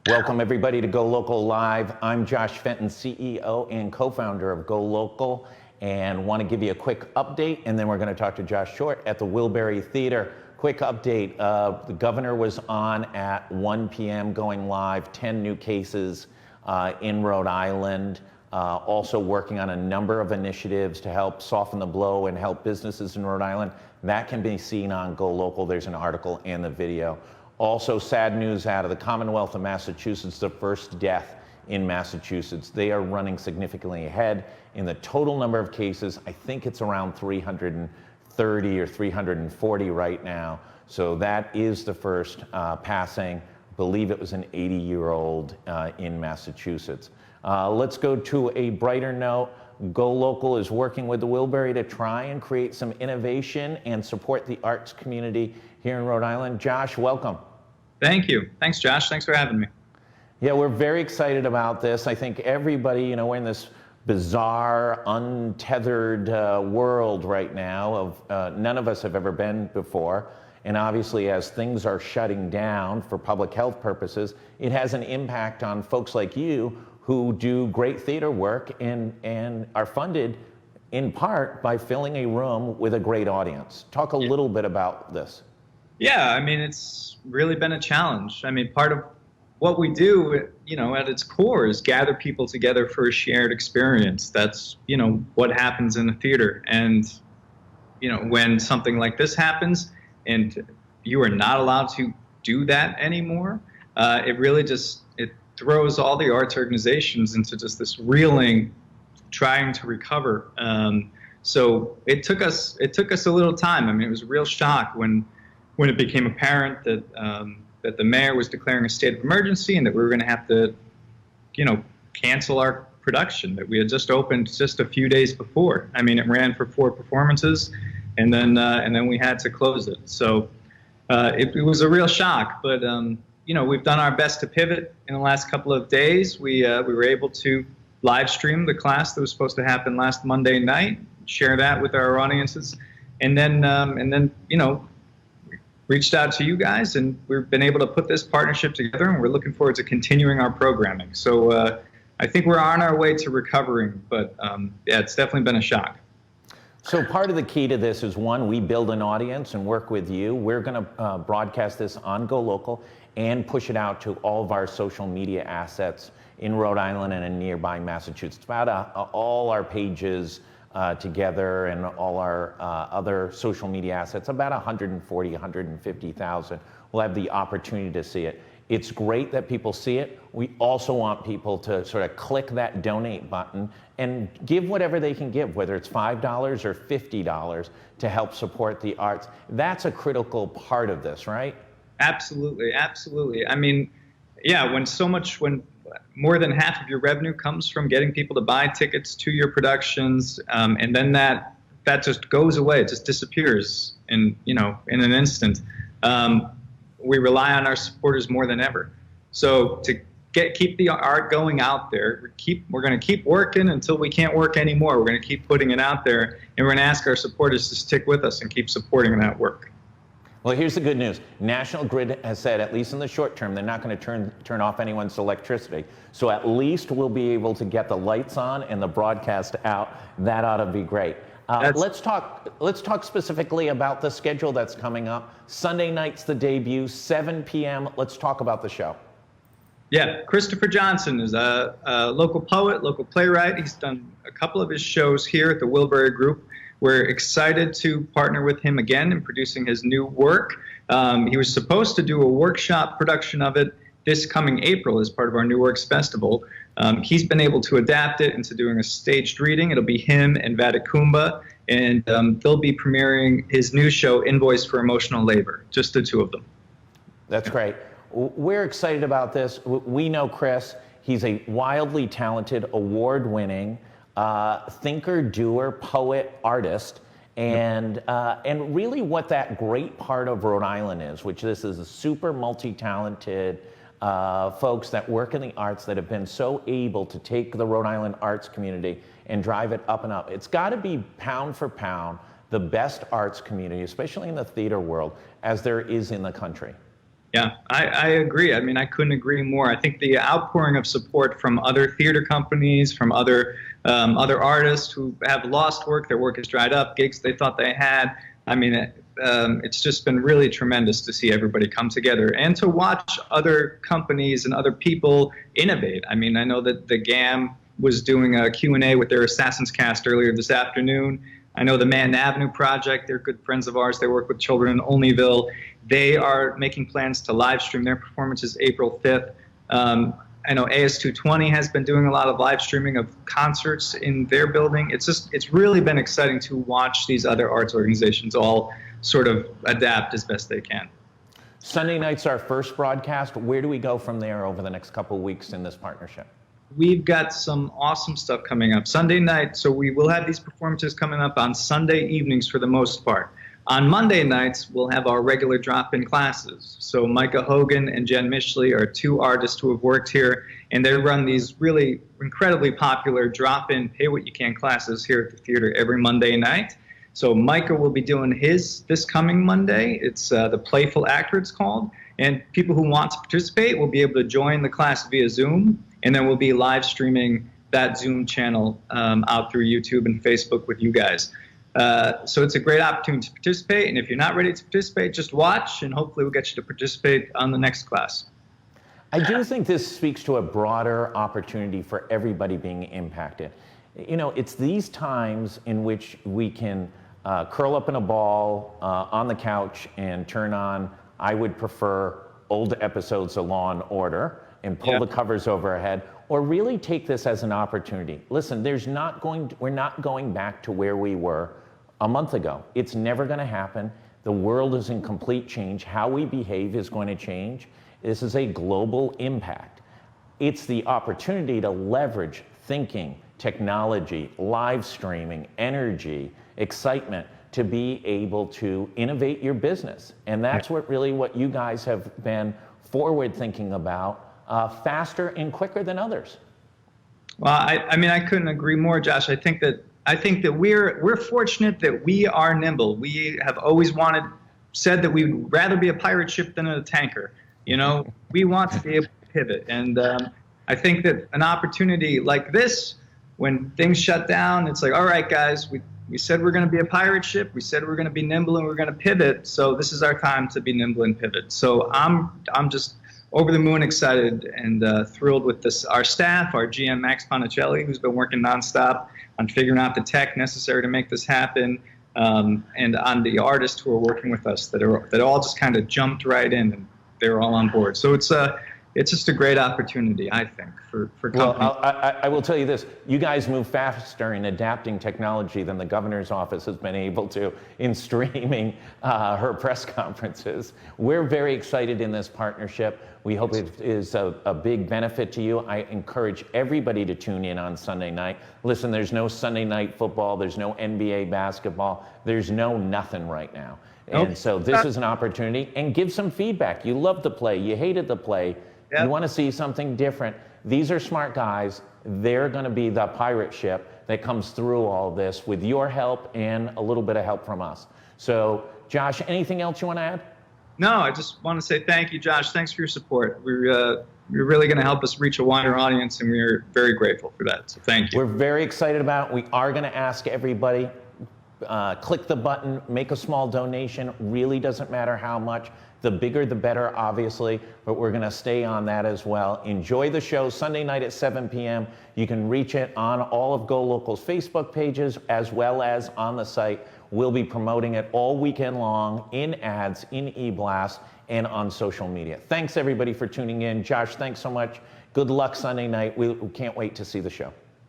Welcome everybody to GoLocal Live. I'm Josh Fenton, CEO and co-founder of GoLocal, and want to give you a quick update, and then we're going to talk to Josh Short at the Wilbury Theatre. Quick update, the governor was on at 1 p.m. going live, 10 new cases in Rhode Island, also working on a number of initiatives to help soften the blow and help businesses in Rhode Island. That can be seen on GoLocal. There's an article and the video. Also, sad news out of the Commonwealth of Massachusetts, the first death in Massachusetts. They are running significantly ahead in the total number of cases. I think it's around 330 or 340 right now. So that is the first passing. I believe it was an 80-year-old in Massachusetts. Let's go to a brighter note. GoLocal is working with the Wilbury to try and create some innovation and support the arts community here in Rhode Island. Josh, welcome. Thank you. Thanks, Josh. Thanks for having me. Yeah, we're very excited about this. I think everybody, we're in this bizarre, untethered world right now of none of us have ever been before. And obviously, as things are shutting down for public health purposes, it has an impact on folks like you who do great theater work and are funded in part by filling a room with a great audience. Talk a little bit about this. Yeah, I mean, it's really been a challenge. I mean, part of what we do, at its core is gather people together for a shared experience. That's, what happens in the theater. And, when something like this happens and you are not allowed to do that anymore, it really just, it throws all the arts organizations into just this reeling, trying to recover. So it took us a little time. I mean, it was a real shock when it became apparent that that the mayor was declaring a state of emergency and that we were going to have to, cancel our production that we had just opened just a few days before. I mean, it ran for 4 performances, and then we had to close it. So it was a real shock, but we've done our best to pivot in the last couple of days. We were able to live stream the class that was supposed to happen last Monday night, share that with our audiences, and then reached out to you guys, and we've been able to put this partnership together, and we're looking forward to continuing our programming. So I think we're on our way to recovering, but yeah, it's definitely been a shock. So part of the key to this is, one, we build an audience and work with you. We're going to broadcast this on GoLocal and push it out to all of our social media assets in Rhode Island and in nearby Massachusetts. About all our pages together and all our other social media assets, about 140, 150,000 will have the opportunity to see it. It's great that people see it. We also want people to sort of click that donate button and give whatever they can give, whether it's $5 or $50 to help support the arts. That's a critical part of this, right? Absolutely, absolutely. I mean, yeah, when more than half of your revenue comes from getting people to buy tickets to your productions, and then that just goes away, it just disappears in an instant. We rely on our supporters more than ever. So to keep the art going out there, we're going to keep working until we can't work anymore. We're going to keep putting it out there, and we're going to ask our supporters to stick with us and keep supporting that work. Well, here's the good news. National Grid has said, at least in the short term, they're not going to turn off anyone's electricity. So at least we'll be able to get the lights on and the broadcast out. That ought to be great. Let's talk specifically about the schedule that's coming up. Sunday night's the debut, 7 p.m. Let's talk about the show. Yeah, Christopher Johnson is a local poet, local playwright. He's done a couple of his shows here at the Wilbury Group. We're excited to partner with him again in producing his new work. He was supposed to do a workshop production of it this coming April as part of our New Works Festival. He's been able to adapt it into doing a staged reading. It'll be him and Vatikumba, and they'll be premiering his new show, Invoice for Emotional Labor, just the two of them. That's great. We're excited about this. We know Chris. He's a wildly talented, award-winning thinker, doer, poet, artist, and really what that great part of Rhode Island is, which this is a super multi-talented folks that work in the arts that have been so able to take the Rhode Island arts community and drive it up and up. It's got to be pound for pound the best arts community, especially in the theater world, as there is in the country. Yeah, I agree. I mean, I couldn't agree more. I think the outpouring of support from other theater companies, from other artists who have lost work, their work has dried up, gigs they thought they had. I mean, it's just been really tremendous to see everybody come together and to watch other companies and other people innovate. I mean, I know that the GAM was doing a Q&A with their Assassins cast earlier this afternoon. I know the Manhattan Avenue Project, they're good friends of ours. They work with children in Olneyville. They are making plans to live stream their performances April 5th. I know AS220 has been doing a lot of live streaming of concerts in their building. It's really been exciting to watch these other arts organizations all sort of adapt as best they can. Sunday night's our first broadcast. Where do we go from there over the next couple of weeks in this partnership? We've got some awesome stuff coming up. Sunday night, so we will have these performances coming up on Sunday evenings for the most part. On Monday nights, we'll have our regular drop-in classes. So Micah Hogan and Jen Mishley are two artists who have worked here, and they run these really incredibly popular drop-in, pay-what-you-can classes here at the theater every Monday night. So Micah will be doing his this coming Monday. It's the Playful Actor, it's called. And people who want to participate will be able to join the class via Zoom, and then we'll be live streaming that Zoom channel out through YouTube and Facebook with you guys. So it's a great opportunity to participate, and if you're not ready to participate, just watch, and hopefully we'll get you to participate on the next class. I do think this speaks to a broader opportunity for everybody being impacted. You know, it's these times in which we can curl up in a ball on the couch and turn on, I would prefer old episodes of Law and Order, and pull the covers over our head, or really take this as an opportunity. Listen, we're not going back to where we were a month ago. It's never going to happen. The world is in complete change. How we behave is going to change. This is a global impact. It's the opportunity to leverage thinking, technology, live streaming, energy, excitement, to be able to innovate your business. And that's what you guys have been forward thinking about, faster and quicker than others. Well, I mean, I couldn't agree more, Josh. I think that we're fortunate that we are nimble. We have always said that we would rather be a pirate ship than a tanker. You know, we want to be able to pivot. And I think that an opportunity like this, when things shut down, it's like, all right, guys, we said we're going to be a pirate ship. We said we're going to be nimble and we're going to pivot. So this is our time to be nimble and pivot. So I'm just over the moon excited and thrilled with this. Our staff, our GM Max Ponicelli, who's been working nonstop on figuring out the tech necessary to make this happen, and on the artists who are working with us that all just kind of jumped right in and they're all on board. So it's just a great opportunity, I think, for companies. Well, I will tell you this. You guys move faster in adapting technology than the governor's office has been able to in streaming her press conferences. We're very excited in this partnership. We hope it is a big benefit to you. I encourage everybody to tune in on Sunday night. Listen, there's no Sunday night football. There's no NBA basketball. There's no nothing right now. And so this is an opportunity. And give some feedback. You loved the play. You hated the play. You want to see something different. These are smart guys. They're going to be the pirate ship that comes through all this with your help and a little bit of help from us. So, Josh, anything else you want to add? No, I just want to say thank you, Josh. Thanks for your support. You're really going to help us reach a wider audience, and we're very grateful for that. So thank you. We're very excited about it. We are going to ask everybody, click the button, make a small donation. Really doesn't matter how much. The bigger, the better, obviously, but we're going to stay on that as well. Enjoy the show Sunday night at 7 p.m. You can reach it on all of GoLocal's Facebook pages as well as on the site. We'll be promoting it all weekend long in ads, in e-blast, and on social media. Thanks, everybody, for tuning in. Josh, thanks so much. Good luck Sunday night. We can't wait to see the show.